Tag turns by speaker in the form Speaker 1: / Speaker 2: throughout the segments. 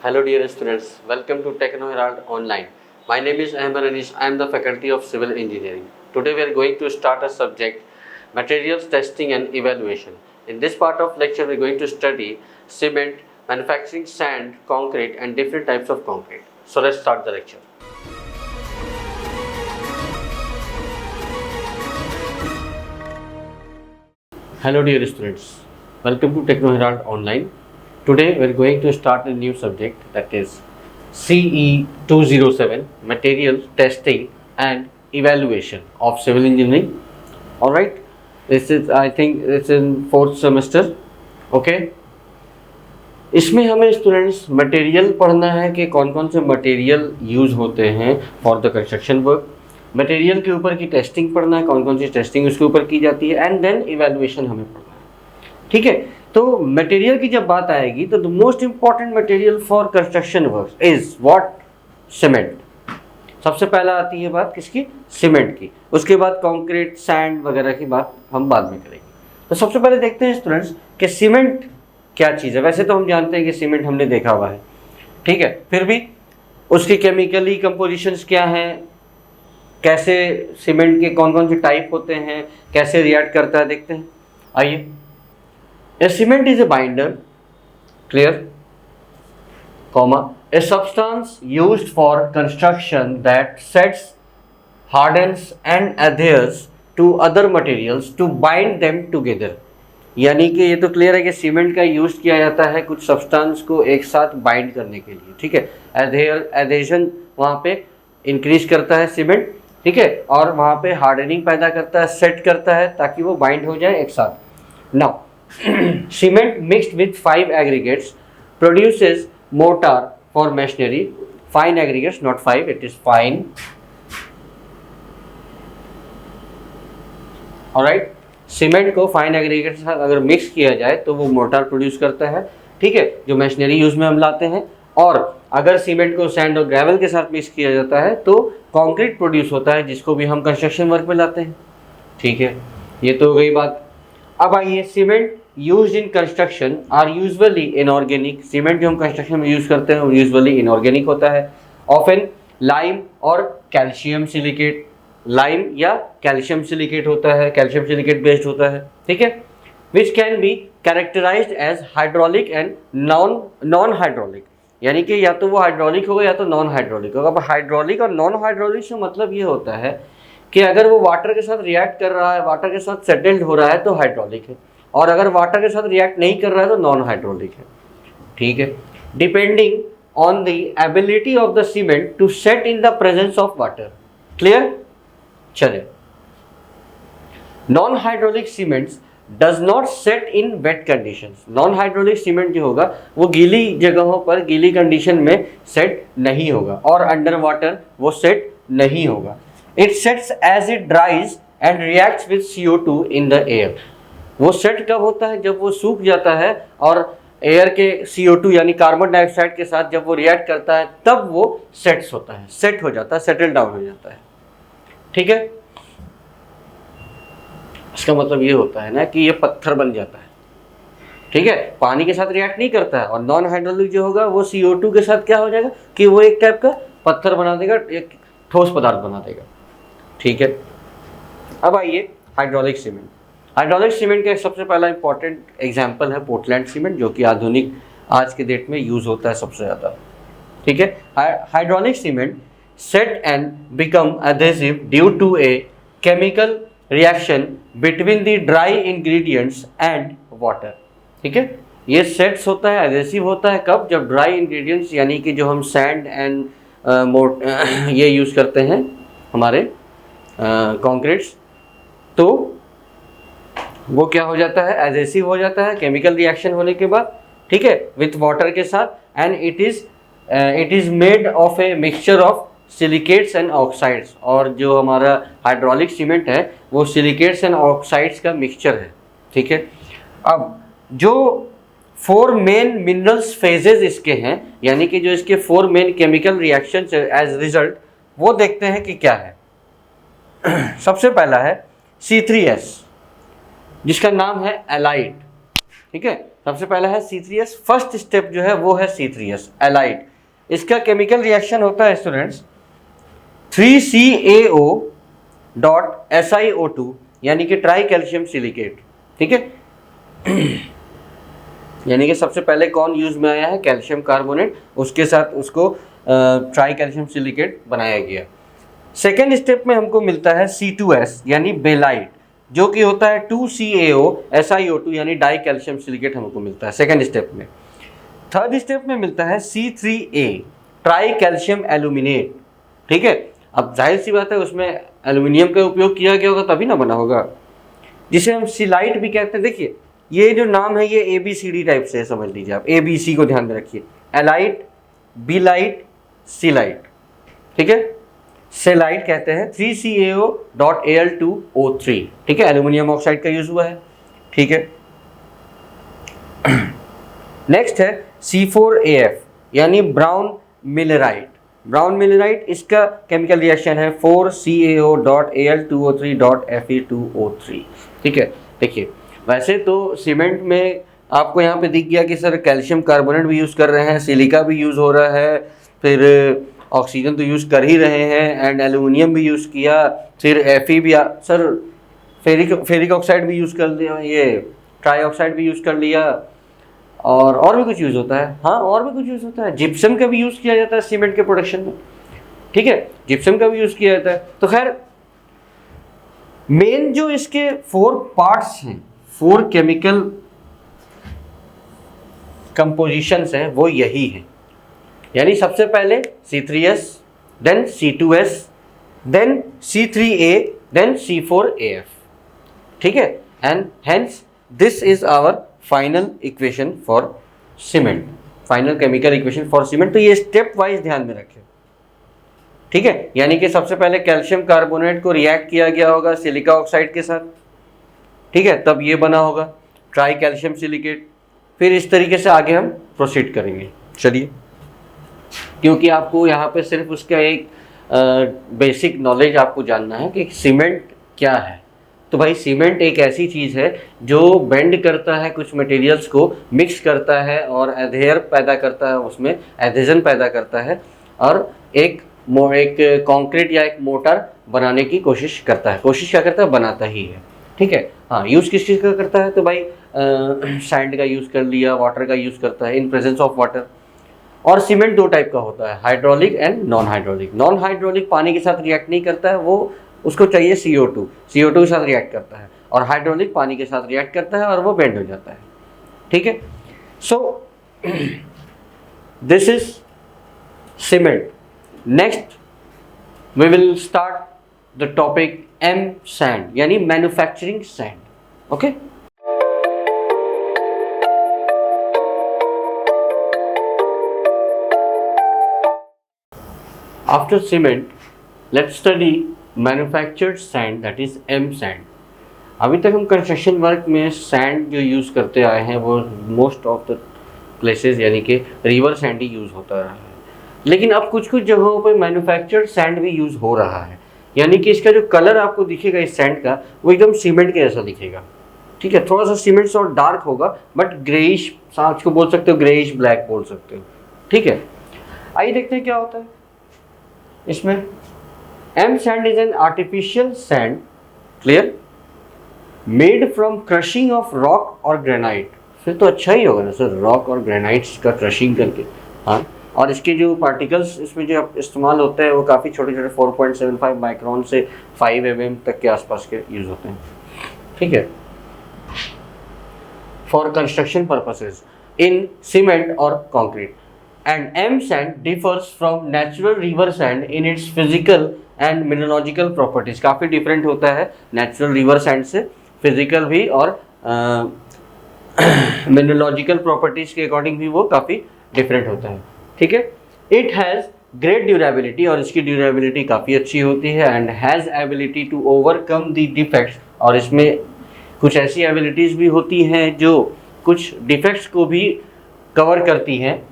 Speaker 1: Hello dear students, welcome to Techno Herald Online. My name is Ahmed Anish. I am the faculty of Civil Engineering. Today we are going to start a subject, Materials Testing and Evaluation. In this part of lecture we are going to study cement, manufacturing sand, concrete and different types of concrete. So let's start the lecture. Hello dear students, welcome to Techno Herald Online. Today we are going to start a new subject, that is CE 207, Material Testing and Evaluation of Civil Engineering. Alright, this is, I think it's in 4th semester. Okay, इसमें हमें students material पढ़ना है कि कौन कौन से material use होते हैं for the construction work. Material के ऊपर की टेस्टिंग पढ़ना है, कौन कौन सी टेस्टिंग उसके ऊपर की जाती है, एंड देन इवैल्यूएशन हमें पढ़ना है. ठीक है, तो मटेरियल की जब बात आएगी तो the most important material for construction work is what? Cement. सबसे पहला आती है बात किसकी? सीमेंट की. उसके बाद कंक्रीट, सैंड वगैरह की बात हम बाद में करेंगे. तो सबसे पहले देखते हैं स्टूडेंट्स कि सीमेंट क्या चीज़ है. वैसे तो हम जानते हैं कि सीमेंट हमने देखा हुआ है, ठीक है, फिर भी उसकी केमिकली कंपोजिशंस क्या हैं, कैसे सीमेंट के कौन कौन से टाइप होते हैं, कैसे रिएक्ट करता है, देखते हैं. आइए. A cement is a binder, clear, comma, a substance used for construction that sets, hardens and adheres to other materials to bind them together. यानी कि ये तो क्लियर है कि सीमेंट का यूज़ किया जाता है कुछ सब्सटेंस को एक साथ बाइंड करने के लिए. ठीक है, एडेशन वहाँ पे इंक्रीज करता है सीमेंट, ठीक है, और वहाँ पे हार्डनिंग पैदा करता है, सेट करता है ताकि वो बाइंड हो जाए एक साथ. Now cement mixed with 5 aggregates produces mortar for masonry. Fine aggregates, not 5, it is fine. Alright, cement को फाइन एग्रीगेट के साथ अगर मिक्स किया जाए तो वो मोर्टार प्रोड्यूस करता है, ठीक है, जो मशीनरी यूज में हम लाते हैं. और अगर सीमेंट को सैंड और ग्रेवल के साथ मिक्स किया जाता है तो कंक्रीट प्रोड्यूस होता है, जिसको भी हम कंस्ट्रक्शन वर्क में लाते हैं. ठीक है, ये तो हो गई बात. अब आइए, cement use in construction are usually inorganic. Cement जो हम कंस्ट्रक्शन में यूज करते हैं वो यूजुअली इनऑर्गेनिक होता है. ऑफन लाइम और कैल्शियम सिलिकेट, लाइम या कैल्शियम सिलिकेट होता है, कैल्शियम सिलिकेट बेस्ड होता है. ठीक है, which can be characterised as hydraulic and non hydraulic. यानी कि या तो वो हाइड्रोलिक होगा या तो नॉन हाइड्रोलिक होगा. अब हाइड्रोलिक और नॉन हाइड्रोलिक से मतलब ये होता है कि अगर वो वाटर के साथ रिएक्ट कर रहा है, वाटर के साथ सेटल्ड हो रहा है तो हाइड्रोलिक है, और अगर वाटर के साथ रिएक्ट नहीं कर रहा है तो नॉन हाइड्रोलिक है. ठीक है, depending on the ability of the cement to set in the presence of water. Clear? चले. Non hydraulic cements does not set in wet conditions. Non hydraulic cement जो होगा वो गीली जगहों पर, गीली कंडीशन में सेट नहीं होगा, और अंडर वाटर वो सेट नहीं होगा. It sets as it dries and reacts with CO2 in the air. वो सेट कब होता है? जब वो सूख जाता है और एयर के CO2 यानी कार्बन डाइऑक्साइड के साथ जब वो रिएक्ट करता है तब वो सेट्स होता है, सेट हो जाता है, सेटल डाउन हो जाता है. ठीक है, इसका मतलब ये होता है ना कि ये पत्थर बन जाता है. ठीक है, पानी के साथ रिएक्ट नहीं करता है. और नॉन हाइड्रोलिक जो होगा वो CO2 के साथ क्या हो जाएगा कि वो एक टाइप का पत्थर बना देगा, एक ठोस पदार्थ बना देगा. ठीक है, अब आइए हाइड्रोलिक सीमेंट. हाइड्रोलिक सीमेंट का सबसे पहला इंपॉर्टेंट एग्जांपल है पोर्टलैंड सीमेंट, जो कि आधुनिक आज के डेट में यूज़ होता है सबसे ज़्यादा. ठीक है, hydraulic cement set and become adhesive due to a chemical reaction between the dry ingredients and water. ठीक है, ये सेट्स होता है, एडहेसिव होता है कब? जब ड्राई इंग्रेडिएंट्स यानी कि जो हम सैंड एंड ये यूज़ करते हैं हमारे कंक्रीट्स, तो वो क्या हो जाता है? एडहेसिव हो जाता है केमिकल रिएक्शन होने के बाद. ठीक है, विथ वाटर के साथ. And it is made of a mixture of silicates and oxides. और जो हमारा हाइड्रोलिक सीमेंट है वो सिलिकेट्स एंड ऑक्साइड्स का मिक्सचर है. ठीक है, अब जो 4 मेन मिनरल्स फेजेस इसके हैं, यानी कि जो इसके 4 main chemical reactions as result, वो देखते हैं कि क्या है. सबसे पहला है C3S, जिसका नाम है एलाइट. ठीक है, सबसे पहला है C3S, फर्स्ट स्टेप जो है वो है C3S एलाइड। इसका केमिकल रिएक्शन होता है स्टूडेंट्स 3CaO डॉट SiO2 यानी कि ट्राई कैल्शियम सिलिकेट। ठीक है, यानी कि सबसे पहले कौन यूज में आया है, कैल्शियम कार्बोनेट, उसके साथ उसको ट्राई कैल्शियम सिलिकेट बनाया गया। सेकेंड स्टेप में हमको मिलता है C2S यानी बेलाइट, जो कि होता है 2CaO SiO2 यानी डाई कैल्शियम सिलिकेट हमको मिलता है सेकेंड स्टेप में। थर्ड स्टेप में मिलता है C3A ट्राई कैल्शियम एल्यूमिनेट। ठीक है, अब जाहिर सी बात है उसमें एल्यूमिनियम का उपयोग किया गया होगा तभी ना बना होगा, जिसे हम सिलाइट भी कहते हैं। देखिए ये जो नाम है ये ABCD टाइप से है, समझ लीजिए आप, ABC को ध्यान में रखिए, एलाइट, बीलाइट, सीलाइट। ठीक है, सेलाइट कहते हैं 3CaO डॉट Al2O3। ठीक है, एल्यूमिनियम ऑक्साइड का यूज हुआ है। ठीक है, नेक्स्ट है C4AF यानी ब्राउन मिलराइट। ब्राउन मिलराइट, इसका केमिकल रिएक्शन है 4CaO dot Al2O3 dot Fe2O3। ठीक है, देखिए वैसे तो सीमेंट में आपको यहाँ पे दिख गया कि सर कैल्शियम कार्बोनेट भी यूज़ कर रहे हैं, सिलिका भी यूज़ हो रहा है, फिर ऑक्सीजन तो यूज़ कर ही रहे हैं, एंड एल्यूमिनियम भी यूज़ किया, फिर Fe भी सर फेरिक ऑक्साइड भी यूज़ कर लिया, ये ट्राई ऑक्साइड भी यूज़ कर लिया, और भी कुछ यूज़ होता है। हाँ, और भी कुछ यूज़ होता है, जिप्सम का भी यूज़ किया जाता है सीमेंट के प्रोडक्शन में। ठीक है, जिप्सम का भी यूज़ किया जाता है। तो खैर मेन जो इसके 4 पार्ट्स हैं, 4 केमिकल कंपोजिशंस हैं, वो यही है। यानी सबसे पहले C3S, then C2S, then C3A, then C4AF। ठीक है, and hence this is our final equation for cement, final chemical equation for cement. तो ये स्टेप वाइज ध्यान में रखें। ठीक है, यानी कि सबसे पहले कैल्शियम कार्बोनेट को रिएक्ट किया गया होगा सिलिका ऑक्साइड के साथ। ठीक है, तब ये बना होगा ट्राई कैल्शियम सिलिकेट। फिर इस तरीके से आगे हम प्रोसीड करेंगे। चलिए, क्योंकि आपको यहाँ पे सिर्फ उसका एक बेसिक नॉलेज आपको जानना है कि सीमेंट क्या है। तो भाई सीमेंट एक ऐसी चीज़ है जो बेंड करता है, कुछ मटेरियल्स को मिक्स करता है और एधेयर पैदा करता है, उसमें एधेजन पैदा करता है, और एक कंक्रीट या एक मोटर बनाने की कोशिश करता है। कोशिश क्या करता है, बनाता ही है। ठीक है, हाँ, यूज़ किस चीज़ का करता है, तो भाई सैंड का यूज़ कर लिया, वाटर का यूज़ करता है इन प्रेजेंस ऑफ वाटर। और सीमेंट 2 टाइप का होता है, hydraulic and non hydraulic. Non hydraulic पानी के साथ रिएक्ट नहीं करता है, वो उसको चाहिए CO2 के साथ रिएक्ट करता है, और हाइड्रोलिक पानी के साथ रिएक्ट करता है और वो बेंड हो जाता है। ठीक है, so this is cement. Next we will start the topic M sand यानी manufacturing sand. Okay, after cement let's study manufactured sand, that is M sand. अभी तक हम कंस्ट्रक्शन वर्क में सैंड जो यूज़ करते आए हैं वो मोस्ट ऑफ द प्लेसेस यानी कि रिवर सैंड ही यूज़ होता रहा है, लेकिन अब कुछ कुछ जगहों पर मैन्युफैक्चर्ड सैंड भी यूज़ हो रहा है। यानी कि इसका जो कलर आपको दिखेगा इस सैंड का, वो एकदम सीमेंट के जैसा दिखेगा। ठीक है, थोड़ा सा सीमेंट से और डार्क होगा, बट ग्रेइश, सांच को बोल सकते हो, ग्रेइश ब्लैक बोल सकते हो। ठीक है, आइए देखते हैं क्या होता है इसमें। M sand is an artificial sand, clear, made from crushing of rock or granite। फिर तो अच्छा ही होगा ना सर, रॉक और ग्रेनाइट्स का क्रशिंग करके। हाँ, और इसके जो पार्टिकल्स इसमें जो इस्तेमाल होते हैं वो काफ़ी छोटे छोटे 4.75 माइक्रोन से 5 mm तक के आसपास के यूज़ होते हैं। ठीक है, for construction purposes in cement और concrete. And M sand differs from natural river sand in its physical and mineralogical properties। काफ़ी डिफरेंट होता है नेचुरल रिवर सैंड से, फिजिकल भी और मिनरोलॉजिकल प्रॉपर्टीज के अकॉर्डिंग भी वो काफ़ी डिफरेंट होता है। ठीक है, इट हैज़ ग्रेट ड्यूरेबिलिटी, और इसकी ड्यूरेबिलिटी काफ़ी अच्छी होती है, and has ability to overcome the defects, और इसमें कुछ ऐसी एबिलिटीज़ भी होती हैं जो कुछ डिफेक्ट्स को भी कवर करती हैं।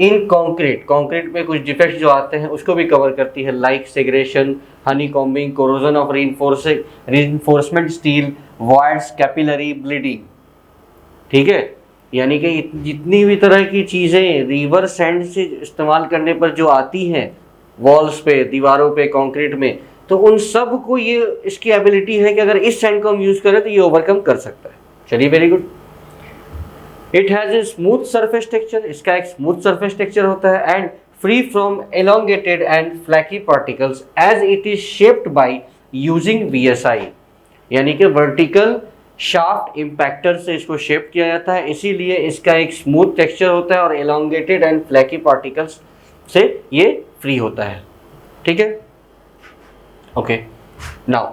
Speaker 1: इन कंक्रीट में कुछ डिफेक्ट्स जो आते हैं उसको भी कवर करती है, like segregation, Honey combing, corrosion of reinforcement steel, voids, capillary bleeding. ठीक है, यानी कि जितनी भी तरह की चीज़ें रिवर सैंड से इस्तेमाल करने पर जो आती हैं वॉल्स पे, दीवारों पे, कंक्रीट में, तो उन सब को ये इसकी एबिलिटी है कि अगर इस सैंड को हम यूज़ करें तो ये ओवरकम कर सकता है। चलिए, very good. It has a smooth surface texture, इसका एक स्मूथ सरफेस टेक्सचर होता है, and free from elongated and flaky particles as it is shaped by using VSI, यानी कि वर्टिकल शाफ्ट इम्पैक्टर से इसको शेप किया जाता है, इसीलिए इसका एक स्मूथ टेक्सचर होता है और elongated एंड फ्लैकी पार्टिकल्स से ये फ्री होता है। ठीक है, okay. Now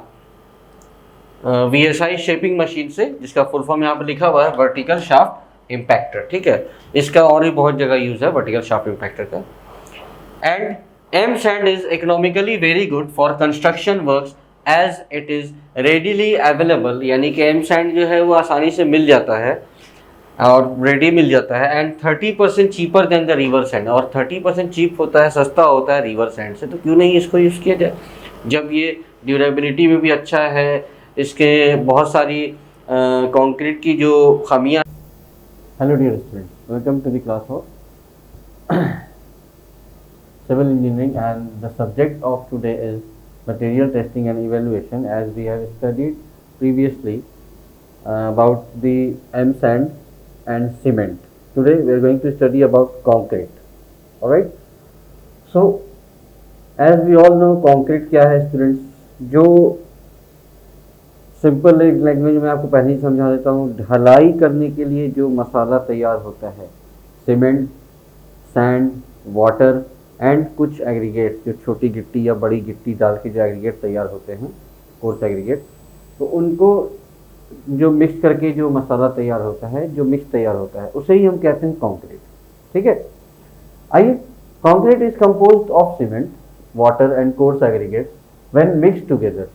Speaker 1: VSI shaping machine से, जिसका फुल फॉर्म यहाँ पर लिखा हुआ है वर्टिकल शाफ्ट इम्पैक्टर, ठीक है, इसका और भी बहुत जगह यूज है वर्टिकल शाफ्ट इम्पैक्टर का। And M sand is economically very good for construction works as it is readily available, यानी कि M sand जो है वो आसानी से मिल जाता है और रेडी मिल जाता है, and 30% cheaper than the river sand, और 30% चीप होता है, सस्ता होता है रिवर सैंड से, तो क्यों नहीं इसको यूज़ किया जाए जब ये ड्यूरेबिलिटी में भी अच्छा है, इसके बहुत सारी कंक्रीट की जो खामियां। Hello dear students, welcome to the class of civil engineering, and the subject of today is material testing and evaluation, as we have studied previously about the M sand and cement. Today we are going to study about concrete. All right, so as we all know concrete क्या है students, जो simple language में आपको पहले ही समझा देता हूँ, ढलाई करने के लिए जो मसाला तैयार होता है, सीमेंट, सैंड, वाटर एंड कुछ एग्रीगेट्स, जो छोटी गिट्टी या बड़ी गिट्टी डाल के जो एग्रीगेट तैयार होते हैं, कोर्स एग्रीगेट, तो उनको जो मिक्स करके जो मसाला तैयार होता है, जो मिक्स तैयार होता है, उसे ही हम कहते हैं कंक्रीट। ठीक है, आइए, concrete is composed of cement, water and course aggregates. When mixed together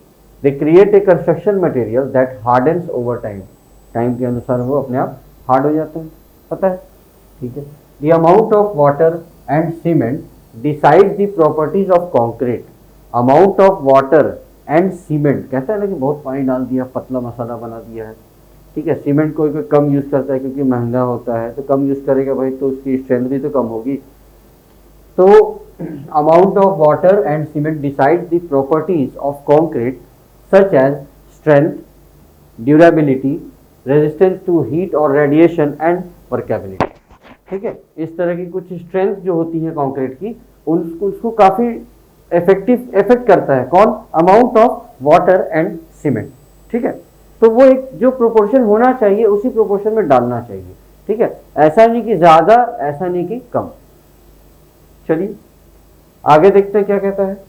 Speaker 1: they create a construction material that hardens over time. Time के अनुसार वो अपने आप हार्ड हो जाते हैं, पता है? ठीक है, the amount of water and cement decide the properties of concrete. Amount of water and cement, कहता है ना कि बहुत पानी डाल दिया, पतला मसाला बना दिया है। ठीक है, सीमेंट कोई कम यूज़ करता है क्योंकि महंगा होता है, तो कम यूज़ करेगा भाई, तो उसकी स्ट्रेंथ भी तो कम होगी। तो amount of water and cement decide the properties of concrete such as strength, durability, resistance to heat और रेडिएशन एंड वर्केबिलिटी। ठीक है, इस तरह की कुछ स्ट्रेंथ जो होती है कंक्रीट की, उसको काफ़ी इफेक्ट करता है कौन? Amount of water and cement. ठीक है, तो वो एक जो प्रोपोर्शन होना चाहिए उसी प्रोपोर्शन में डालना चाहिए। ठीक है, ऐसा नहीं कि ज़्यादा, ऐसा नहीं कि कम। चलिए आगे देखते हैं क्या कहता है।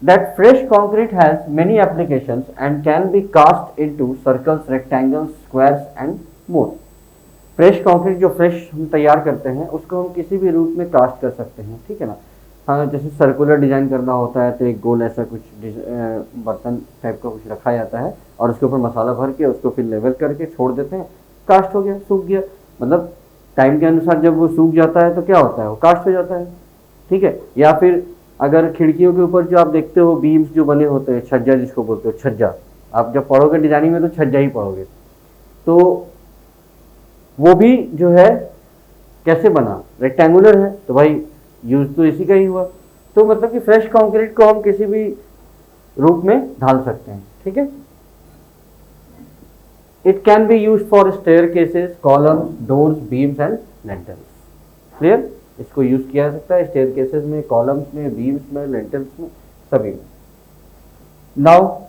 Speaker 1: That fresh concrete has many applications and can be cast into circles, rectangles, squares and more. Fresh concrete जो फ्रेश हम तैयार करते हैं उसको हम किसी भी रूप में कास्ट कर सकते हैं। ठीक है ना, हाँ, जैसे सर्कुलर डिज़ाइन करना होता है तो एक गोल ऐसा कुछ बर्तन टाइप का कुछ रखा जाता है और उसके ऊपर मसाला भर के उसको फिर लेवल करके छोड़ देते हैं, कास्ट हो गया, सूख गया। मतलब टाइम के अनुसार जब वो सूख जाता है तो क्या होता है, वो कास्ट हो जाता है। ठीक है, या फिर अगर खिड़कियों के ऊपर जो आप देखते हो बीम्स जो बने होते हैं, छज्जा जिसको बोलते हो, छज्जा, आप जब पढ़ोगे डिजाइनिंग में तो छज्जा ही पढ़ोगे, तो वो भी जो है कैसे बना, रेक्टेंगुलर है, तो भाई यूज तो इसी का ही हुआ। तो मतलब कि फ्रेश कंक्रीट को हम किसी भी रूप में ढाल सकते हैं। ठीक है, it can be use for staircases, columns, doors, beams and lentils. Clear, इसको यूज किया जा सकता है स्टेयरकेसेस में, कॉलम्स में, बीम्स में, लेंटल्स में, सभी में। Now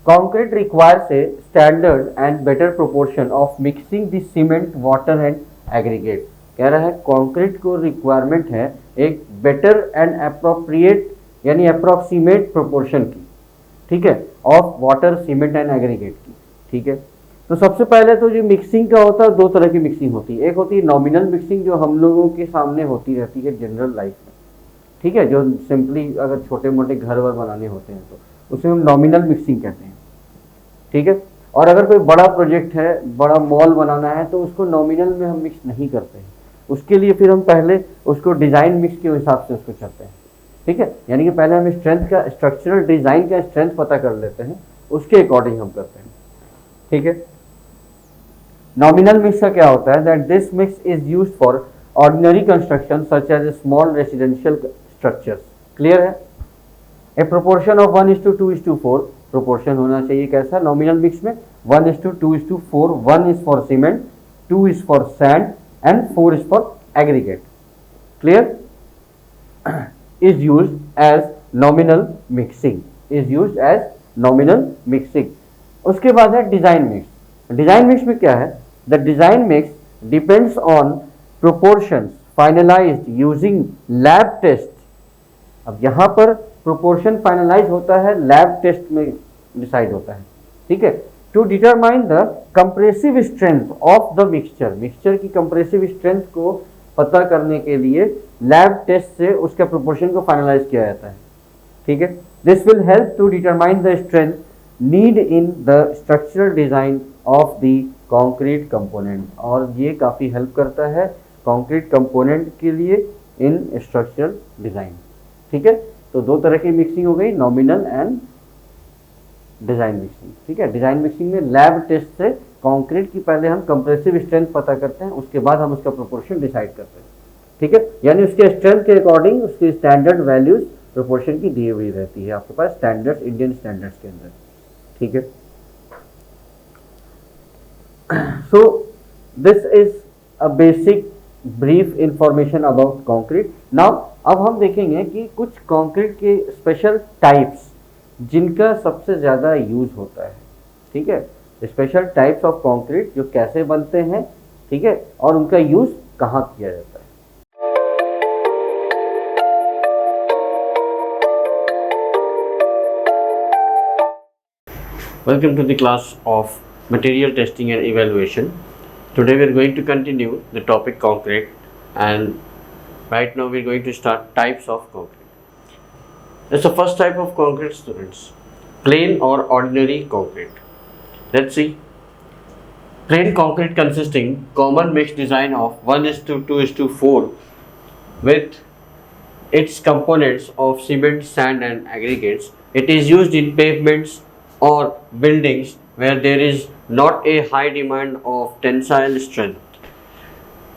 Speaker 1: concrete requires a standard and better proportion of mixing the cement, water and aggregate। कह रहा है कंक्रीट को रिक्वायरमेंट है एक बेटर एंड अप्रोप्रिएट यानी अप्रोक्सीमेट प्रोपोर्शन की, ठीक है, of water, cement and aggregate की। ठीक है, तो सबसे पहले तो जो मिक्सिंग का होता है, दो तरह की मिक्सिंग होती है। एक होती है नॉमिनल मिक्सिंग जो हम लोगों के सामने होती रहती है जनरल लाइफ में। ठीक है, जो सिंपली अगर छोटे मोटे घर वर बनाने होते हैं तो उसे हम नॉमिनल मिक्सिंग कहते हैं। ठीक है, और अगर कोई बड़ा प्रोजेक्ट है, बड़ा मॉल बनाना है, तो उसको नॉमिनल में हम मिक्स नहीं करते हैं। उसके लिए फिर हम पहले उसको डिज़ाइन मिक्स के हिसाब से उसको चलते हैं। ठीक है, यानी कि पहले हम स्ट्रेंथ का, स्ट्रक्चरल डिज़ाइन का स्ट्रेंथ पता कर लेते हैं, उसके अकॉर्डिंग हम करते हैं। ठीक है, नॉमिनल मिक्स का क्या होता है, that this mix is used for ordinary construction such as small residential structures. Clear है? ए प्रोपोर्शन ऑफ 1:2:4 प्रोपोर्शन होना चाहिए कैसा नॉमिनल मिक्स में, 1:2:4, 1 is for cement, 2 is for sand and 4 is for aggregate. Clear? is used as nominal mixing, is used as nominal mixing। उसके बाद है design mix. Design mix में क्या है, the design mix depends on proportions finalised using lab test. अब यहाँ पर proportion finalise होता है लैब टेस्ट में डिसाइड होता है, ठीक है, to determine the compressive strength of the mixture. Mixture की कंप्रेसिव स्ट्रेंथ को पता करने के लिए लैब टेस्ट से उसके प्रोपोर्शन को फाइनलाइज किया जाता है, ठीक है। This will help to determine the strength need in the structural design of the concrete component, और ये काफ़ी हेल्प करता है कंक्रीट कंपोनेंट के लिए इन स्ट्रक्चरल डिजाइन, ठीक है। तो दो तरह की मिक्सिंग हो गई, नॉमिनल एंड डिजाइन मिक्सिंग, ठीक है। डिजाइन मिक्सिंग में लैब टेस्ट से कंक्रीट की पहले हम कंप्रेसिव स्ट्रेंथ पता करते हैं, उसके बाद हम उसका प्रोपोर्शन डिसाइड करते हैं, ठीक है। यानी उसके स्ट्रेंथ के अकॉर्डिंग उसकी स्टैंडर्ड वैल्यूज प्रोपोर्शन की दी हुई रहती है आपके पास स्टैंडर्ड्स, इंडियन स्टैंडर्ड्स के अंदर, ठीक है। So this is a basic brief information about concrete. Now अब हम देखेंगे कि कुछ कंक्रीट के स्पेशल टाइप्स जिनका सबसे ज़्यादा यूज होता है, ठीक है। स्पेशल टाइप्स ऑफ कंक्रीट जो कैसे बनते हैं, ठीक है, और उनका यूज कहाँ किया जाता है। Welcome to the class of material testing and evaluation. Today we are going to continue the topic concrete, and right now we are going to start types of concrete. That's the first type of concrete, students, plain or ordinary concrete. Let's see. Plain concrete consisting common mixed design of 1:2:4 with its components of cement, sand and aggregates. It is used in pavements or buildings where there is not a high demand of tensile strength.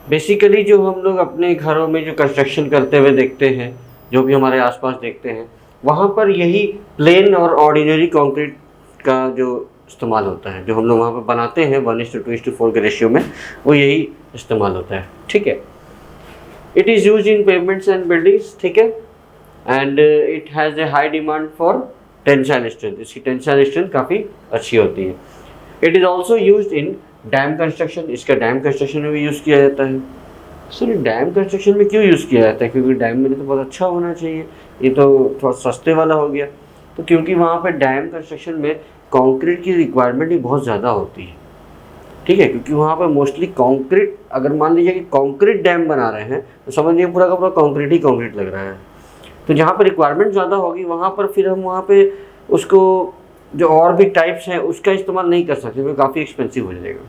Speaker 1: Basically जो हम लोग अपने घरों में जो construction करते हुए देखते हैं, जो भी हमारे आसपास देखते हैं, वहाँ पर यही प्लेन और ऑर्डिनरी कंक्रीट का जो इस्तेमाल होता है, जो हम लोग वहाँ पर बनाते हैं 1:2:4 के रेशियो में, वो यही इस्तेमाल होता है, ठीक है। It is use in pavements and buildings, ठीक है, and it has A high demand for tensile strength. इसकी टेंसाइल स्ट्रेंथ काफ़ी अच्छी होती है। It is also use in dam construction. इसका डैम कंस्ट्रक्शन में भी यूज़ किया जाता है। सर डैम कंस्ट्रक्शन में क्यों यूज़ किया जाता है? क्योंकि डैम में तो बहुत अच्छा होना चाहिए, ये तो थोड़ा सस्ते वाला हो गया। तो क्योंकि वहाँ पर डैम कंस्ट्रक्शन में कंक्रीट की रिक्वायरमेंट भी बहुत ज़्यादा होती है, ठीक है, क्योंकि वहाँ पर मोस्टली कंक्रीट, अगर मान लीजिए कि कंक्रीट डैम बना रहे हैं तो समझिए पूरा का पूरा कंक्रीट ही कंक्रीट लग रहा है। तो जहाँ पर रिक्वायरमेंट ज़्यादा होगी वहाँ पर फिर हम वहाँ पे उसको जो और भी टाइप्स हैं उसका इस्तेमाल नहीं कर सकते, वो काफ़ी एक्सपेंसिव हो जाएगा,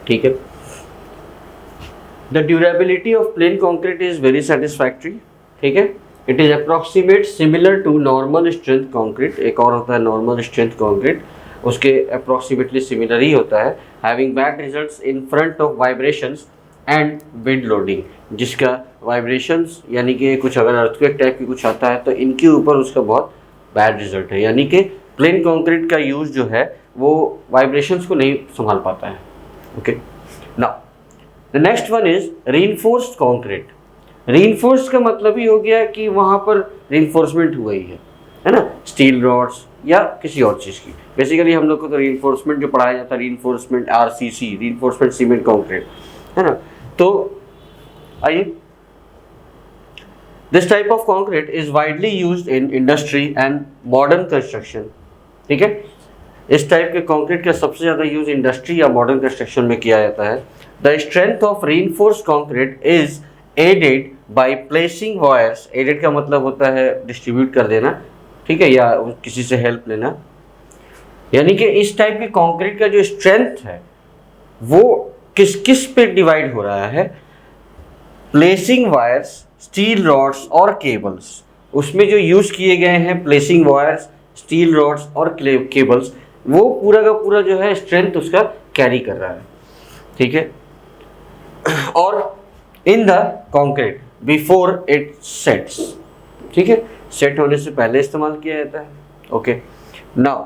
Speaker 1: ठीक है। The durability of plain concrete is very satisfactory, ठीक है। It is approximate similar to normal strength concrete. एक और होता है नॉर्मल स्ट्रेंथ कंक्रीट, उसके अप्रॉक्सीमेटली सिमिलर ही होता है। Having bad results in front of vibrations and wind loading, जिसका वाइब्रेशंस यानी कि कुछ अगर अर्थक्वेक टाइप की कुछ आता है तो इनके ऊपर उसका बहुत बैड रिजल्ट है। यानी कि प्लेन कंक्रीट का यूज़ जो है वो वाइब्रेशंस को नहीं संभाल पाता है, okay. Now the next one is reinforced concrete. Reinforced का मतलब ही हो गया कि वहाँ पर रीइंफोर्समेंट हुआ ही है ना, स्टील रॉड्स या किसी और चीज़ की। बेसिकली हम लोग को तो रीइंफोर्समेंट जो पढ़ाया जाता है, reinforcement RCC, reinforcement cement concrete, है ना। तो आइए, this type of concrete is widely used in industry and modern construction, ठीक है। इस टाइप के कंक्रीट का सबसे ज़्यादा यूज इंडस्ट्री या मॉडर्न कंस्ट्रक्शन में किया जाता है। The strength of reinforced concrete is added by placing wires. Added का मतलब होता है डिस्ट्रीब्यूट कर देना, ठीक है, या किसी से हेल्प लेना। यानी कि इस टाइप के कंक्रीट का जो स्ट्रेंथ है वो किस किस पे डिवाइड हो रहा है, प्लेसिंग वायर्स, स्टील रॉड्स और केबल्स। उसमें जो यूज़ किए गए हैं प्लेसिंग वायर्स, स्टील रॉड्स और केबल्स, वो पूरा का पूरा जो है स्ट्रेंथ उसका कैरी कर रहा है, ठीक है। और in the concrete before it sets, ठीक है, सेट होने से पहले इस्तेमाल किया जाता है। Okay, now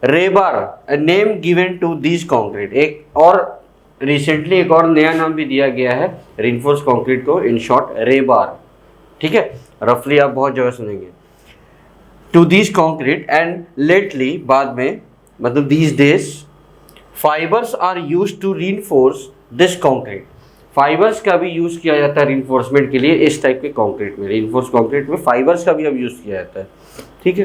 Speaker 1: rebar, a name given to this concrete, एक और रिसेंटली एक और नया नाम भी दिया गया है रिइंफोर्स कंक्रीट को, इन शॉर्ट रेबार, ठीक है। रफली आप बहुत जगह सुनेंगे। To this concrete and lately, बाद में मतलब these days, fibres are used to reinforce this concrete, fibres का भी यूज़ किया जाता है रीइंफोर्समेंट के लिए इस टाइप के कंक्रीट में, रीइंफोर्स कंक्रीट में फाइबर्स का भी अब यूज़ किया जाता है, ठीक है।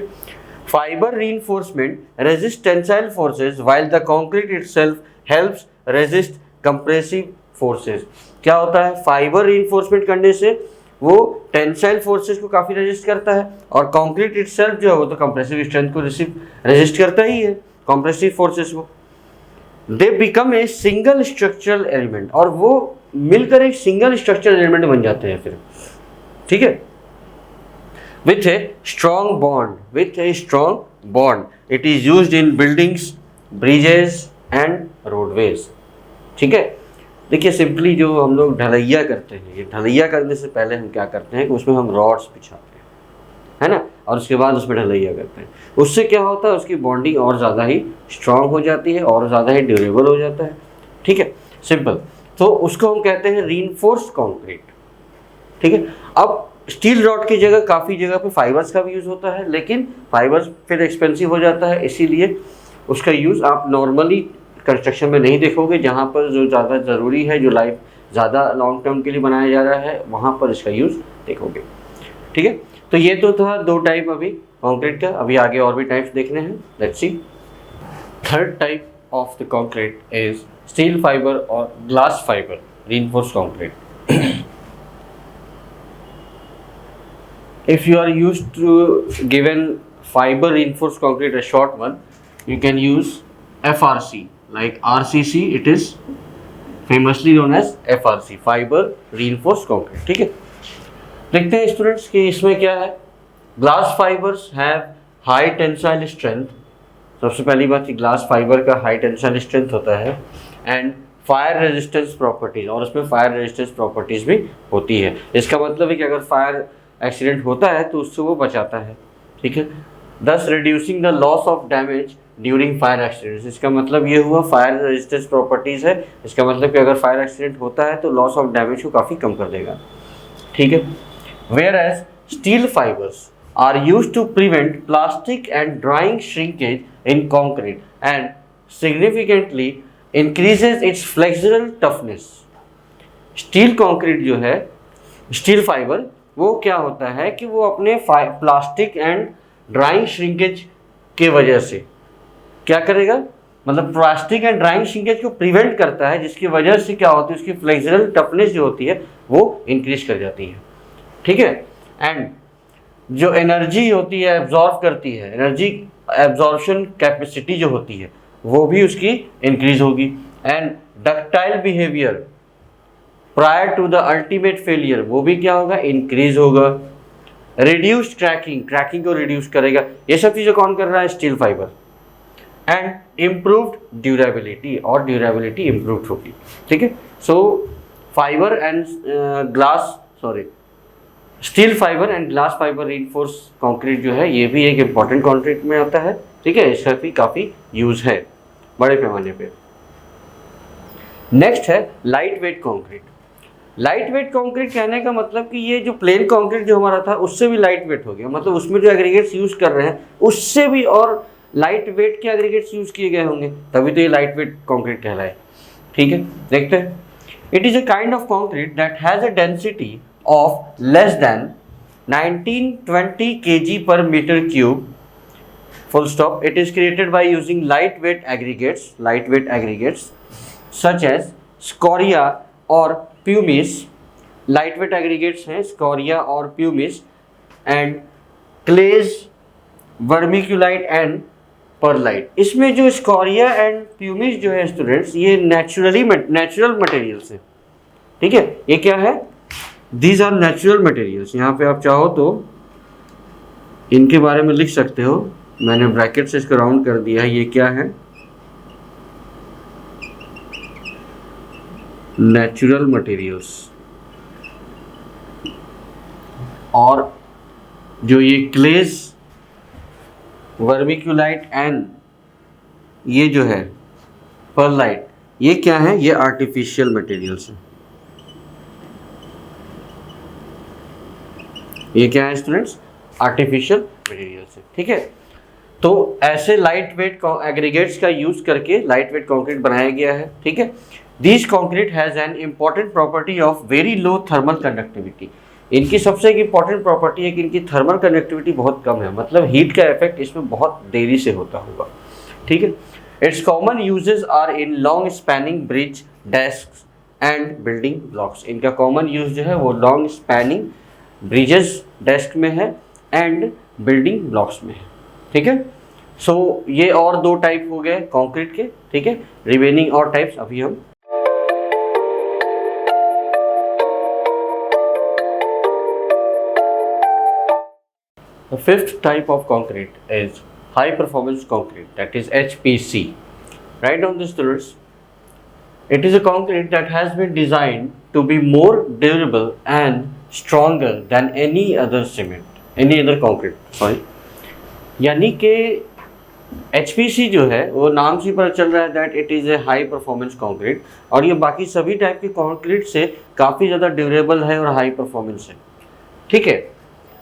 Speaker 1: Fibre reinforcement resist tensile forces while the concrete itself helps resist compressive forces. क्या होता है, फाइबर रीइंफोर्समेंट करने से वो टेंसाइल फोर्सेस को काफ़ी रेजिस्ट करता है, और कंक्रीट इटसेल्फ जो है वो तो कंप्रेसिव स्ट्रेंथ को रेजिस्ट करता ही है, कंप्रेसिव फोर्सेस को। They become a single structural element, और वो मिलकर एक सिंगल स्ट्रक्चरल एलिमेंट बन जाते हैं फिर, ठीक है। With a strong bond, it is used in buildings, bridges and roadways, ठीक है। देखिए सिंपली जो हम लोग ढलैया करते हैं, ये ढलैया करने से पहले हम क्या करते हैं कि उसमें हम रॉड्स बिछाते हैं, है ना, और उसके बाद उसमें ढलैया करते हैं। उससे क्या होता है, उसकी बॉन्डिंग और ज़्यादा ही स्ट्रांग हो जाती है और ज़्यादा ही ड्यूरेबल हो जाता है, ठीक है, सिंपल। तो उसको हम कहते हैं रीइंफोर्स्ड कंक्रीट, ठीक है। अब स्टील रॉड की जगह काफ़ी जगह पे फाइबर्स का भी यूज़ होता है, लेकिन फाइबर्स फिर एक्सपेंसिव हो जाता है, इसीलिए उसका यूज़ आप नॉर्मली कंस्ट्रक्शन में नहीं देखोगे। जहाँ पर जो ज़्यादा ज़रूरी है, जो लाइफ ज़्यादा लॉन्ग टर्म के लिए बनाया जा रहा है, वहाँ पर इसका यूज़ देखोगे, ठीक है। तो ये तो था दो टाइप अभी कंक्रीट का, अभी आगे और भी टाइप्स देखने हैं, let's see. Third type of the concrete is steel fibre और glass fibre reinforced concrete. If you are used to given fiber reinforced concrete, a short one, you can use FRC, like RCC, it is famously known as FRC, fiber reinforced concrete, ठीक है। देखते हैं students कि इसमें क्या है। Glass fibres have high tensile strength, सबसे पहली बात कि ग्लास फाइबर का हाई टेंसाइल स्ट्रेंथ होता है, एंड फायर रेजिस्टेंस प्रॉपर्टीज, और उसमें फायर रेजिस्टेंस प्रॉपर्टीज भी होती है। इसका मतलब है कि अगर फायर एक्सीडेंट होता है तो उससे वो बचाता है, ठीक है। दस reducing the loss of damage during fire accidents, इसका मतलब ये हुआ फायर रेजिस्टेंस प्रॉपर्टीज है, इसका मतलब कि अगर फायर एक्सीडेंट होता है तो लॉस ऑफ डैमेज को काफ़ी कम कर देगा, ठीक है। Whereas steel fibers are used to prevent plastic and drying shrinkage in concrete and significantly increases its flexural toughness. Steel concrete जो है, स्टील फाइबर, वो क्या होता है कि वो अपने प्लास्टिक एंड ड्राइंग श्रिंकेज के वजह से क्या करेगा, मतलब प्लास्टिक एंड ड्राइंग श्रिंकेज को प्रिवेंट करता है, जिसकी वजह से क्या होती है, उसकी फ्लेक्सुरल टफनेस जो होती है वो इंक्रीज कर जाती है, ठीक है। एंड जो एनर्जी होती है एब्जॉर्व करती है, एनर्जी एब्जॉर्प्शन कैपेसिटी जो होती है वो भी उसकी इंक्रीज होगी। And ductile behaviour prior to the ultimate failure, वो भी क्या होगा, इंक्रीज होगा। रिड्यूस्ड क्रैकिंग, क्रैकिंग को रिड्यूस करेगा। ये सब चीज़ें कौन कर रहा है, steel fibre. And improved durability, और ड्यूरेबिलिटी इम्प्रूव्ड होगी, ठीक है। So fibre and steel fibre and glass fibre reinforce concrete जो है, ये भी एक इम्पॉर्टेंट कंक्रीट में आता है, ठीक है। इसका भी काफ़ी यूज़ है बड़े पैमाने पे। नेक्स्ट है light weight concrete. Light weight concrete कहने का मतलब कि ये जो प्लेन कंक्रीट जो हमारा था उससे भी लाइट वेट हो गया, मतलब उसमें जो एग्रीगेट्स यूज़ कर रहे हैं उससे भी और लाइट वेट के एग्रीगेट्स यूज़ किए गए होंगे, तभी तो ये लाइट वेट कंक्रीट कहलाए, ठीक है। देखते हैं। It is a kind of concrete that has a density of less than 1920 kg per meter cube, full stop. It is created by using lightweight aggregates such as scoria or pumice. Lightweight aggregates हैं scoria और pumice, and clays, vermiculite and perlite. इसमें जो scoria and pumice जो है students, ये natural materials हैं, ठीक है। ये क्या है, These are natural materials। यहाँ पे आप चाहो तो इनके बारे में लिख सकते हो मैंने ब्रैकेट से इसको राउंड कर दिया है, ये क्या है, नेचुरल मटेरियल्स। और जो ये क्लेज, वर्मिक्यूलाइट एंड ये जो है परलाइट, ये क्या है, ये आर्टिफिशियल मटेरियल्स है। ये क्या है स्टूडेंट्स, आर्टिफिशियल मटेरियल्स है। ठीक है, तो ऐसे लाइट वेट एग्रीगेट्स का यूज करके लाइट वेट कॉन्क्रीट बनाया गया है। ठीक है, this concrete has an important property of very low thermal conductivity. इनकी सबसे एक इंपॉर्टेंट प्रॉपर्टी है कि इनकी थर्मल कंडक्टिविटी बहुत कम है, मतलब हीट का इफेक्ट इसमें बहुत देरी से होता होगा। ठीक है, its common uses are in long spanning bridge, desk and building blocks. इनका कॉमन यूज जो है वो लॉन्ग स्पैनिंग ब्रिजेस, डेस्क में है एंड बिल्डिंग ब्लॉक्स में है। ठीक है, सो ये और दो टाइप हो गए कंक्रीट के। ठीक है, रिमेनिंग और टाइप्स अभी हम The fifth type of concrete is high performance concrete, that is HPC. Write down this, students. It is a concrete that has been designed to be more durable and stronger than any other concrete. Sorry. यानी कि HPC जो है वो नाम से पता चल रहा है that it is a high performance concrete, और ये बाकी सभी टाइप के कंक्रीट से काफ़ी ज़्यादा ड्यूरेबल है और हाई परफॉर्मेंस है। ठीक है,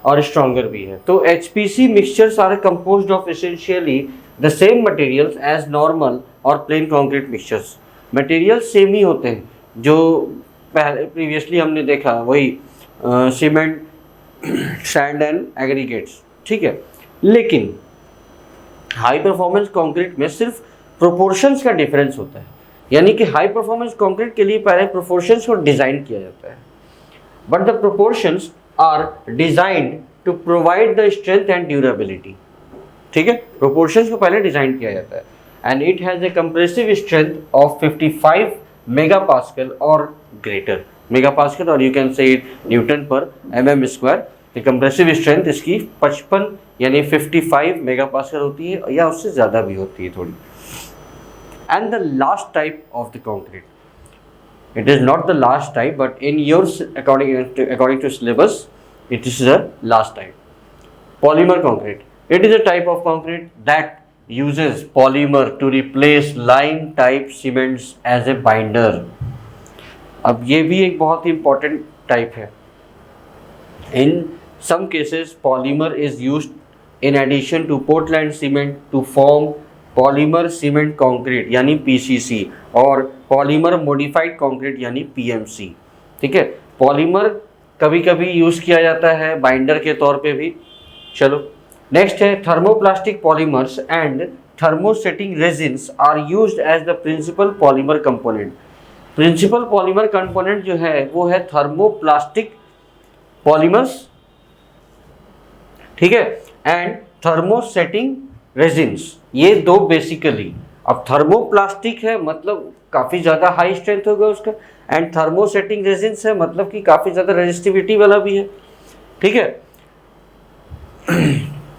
Speaker 1: और स्ट्रॉन्गर भी है। तो HPC mixtures are composed of essentially the same materials as normal और plain concrete mixtures. Materials same ही होते हैं जो पहले प्रीवियसली हमने देखा, वही सीमेंट, सैंड एंड एग्रीगेट्स। ठीक है, लेकिन हाई परफॉर्मेंस कंक्रीट में सिर्फ प्रोपोर्शंस का डिफरेंस होता है। यानी कि हाई परफॉर्मेंस कंक्रीट के लिए पहले प्रोपोर्शंस को डिज़ाइन किया जाता है, but the proportions are designed to provide the strength and durability. ठीक है, proportions को पहले डिजाइन किया जाता है and it has a compressive strength of 55 megapascal or greater. megapascal और you can say it Newton per mm square. the compressive strength इसकी 55 यानी 55 megapascal होती है या उससे ज़्यादा भी होती है थोड़ी। And the last type of the concrete, it is not the last type, but in your according to syllabus, it is the last type. Polymer concrete. It is a type of concrete that uses polymer to replace lime type cements as a binder. अब ये भी एक बहुत ही important type है। In some cases, polymer is used in addition to Portland cement to form polymer cement concrete यानी PCC और polymer modified concrete यानी PMC। ठीक है, पॉलीमर कभी कभी यूज़ किया जाता है बाइंडर के तौर पे भी। चलो नेक्स्ट है thermoplastic polymers and thermosetting resins are used as the principal polymer component. Principal polymer component जो है वो है थर्मोप्लास्टिक पॉलीमर्स। ठीक है, एंड थर्मोसेटिंग रेजिन्स, ये दो बेसिकली। अब थर्मोप्लास्टिक है मतलब काफ़ी ज़्यादा हाई स्ट्रेंथ होगा उसका, एंड थर्मोसेटिंग रेजिन्स है मतलब कि काफ़ी ज़्यादा रेजिस्टिविटी वाला भी है। ठीक है,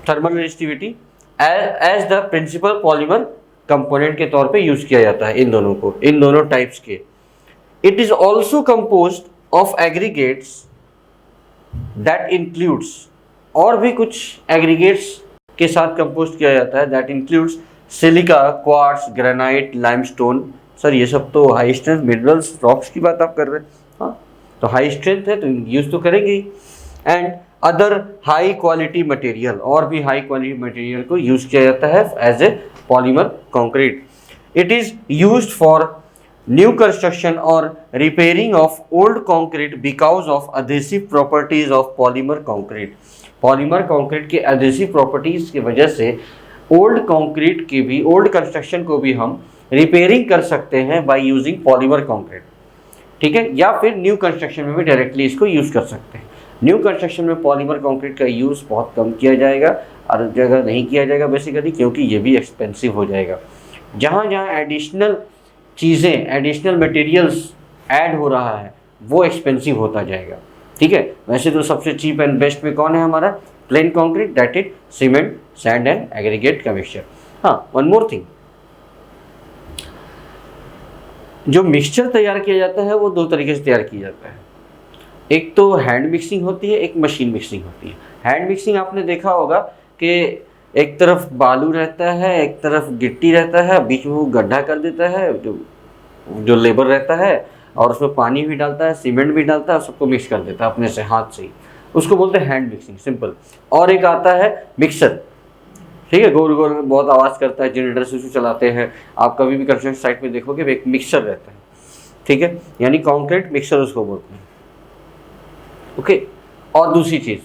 Speaker 1: thermal resistivity as the principal polymer component के तौर पे यूज़ किया जाता है इन दोनों को, इन दोनों टाइप्स के। It is also composed of aggregates that includes, और भी कुछ एग्रीगेट्स के साथ कंपोज किया जाता है, that includes silica, quartz, granite, limestone. Sir ये सब तो हाई स्ट्रेंथ मिनरल्स, रॉक्स की बात आप कर रहे हैं। हाँ, तो हाई स्ट्रेंथ है तो यूज़ तो करेंगे ही। And other high quality material, और भी हाई क्वालिटी मटेरियल को यूज़ किया जाता है as a polymer concrete. It is used for new construction और repairing of old concrete because of adhesive properties of polymer concrete. Polymer concrete के adhesive properties की वजह से ओल्ड कंक्रीट की भी, ओल्ड कंस्ट्रक्शन को भी हम रिपेयरिंग कर सकते हैं बाय यूजिंग पॉलीमर कंक्रीट। ठीक है, या फिर न्यू कंस्ट्रक्शन में भी डायरेक्टली इसको यूज़ कर सकते हैं। न्यू कंस्ट्रक्शन में पॉलीमर कंक्रीट का यूज़ बहुत कम किया जाएगा और जगह नहीं किया जाएगा बेसिकली, क्योंकि ये भी एक्सपेंसिव हो जाएगा। जहाँ जहाँ एडिशनल चीज़ें, एडिशनल मटेरियल्स ऐड हो रहा है वो एक्सपेंसिव होता जाएगा। ठीक है, वैसे तो सबसे चीप एंड बेस्ट में कौन है हमारा, plain concrete that is cement sand and aggregate का मिक्सचर। हाँ, वन मोर थिंग, जो मिक्सचर तैयार किया जाता है वो दो तरीके से तैयार किया जाता है। एक तो हैंड मिक्सिंग होती है, एक मशीन मिक्सिंग होती है। हैंड मिक्सिंग आपने देखा होगा कि एक तरफ बालू रहता है, एक तरफ गिट्टी रहता है, बीच में वो गड्ढा कर देता है, जो लेबर रहता है, और उसमें पानी भी डालता है, सीमेंट भी डालता है, सबको मिक्स कर देता है अपने से, हाथ से ही। उसको बोलते हैं हैंड मिक्सिंग, सिंपल। और एक आता है मिक्सर, ठीक है, गोल गोल बहुत आवाज़ करता है, जनरेटर से उसको चलाते हैं। आप कभी भी कंस्ट्रक्शन साइट में देखोगे एक मिक्सर रहता है, ठीक है, यानी कॉन्क्रीट मिक्सर उसको बोलते हैं। ओके, और दूसरी चीज़,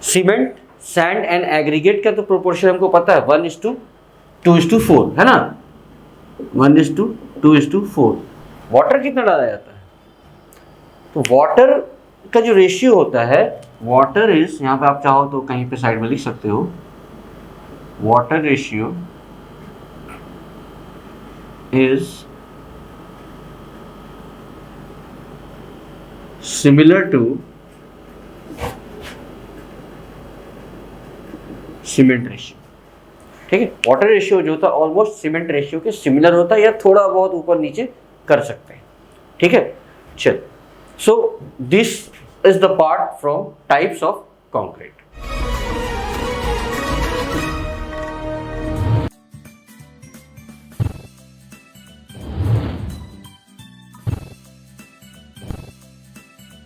Speaker 1: सीमेंट सैंड एंड एग्रीगेट का तो प्रोपोर्शन हमको पता है, 1:2:4 है ना, 1:2:4। वाटर कितना डाला जाता है? तो वाटर का जो रेशियो होता है, वाटर इज, यहाँ पे आप चाहो तो कहीं पे साइड में लिख सकते हो, water ratio is similar to cement ratio. ठीक है, वाटर रेशियो जो होता है ऑलमोस्ट सीमेंट रेशियो के सिमिलर होता है, या थोड़ा बहुत ऊपर नीचे कर सकते हैं। ठीक है, चल, सो this is the part from types of concrete.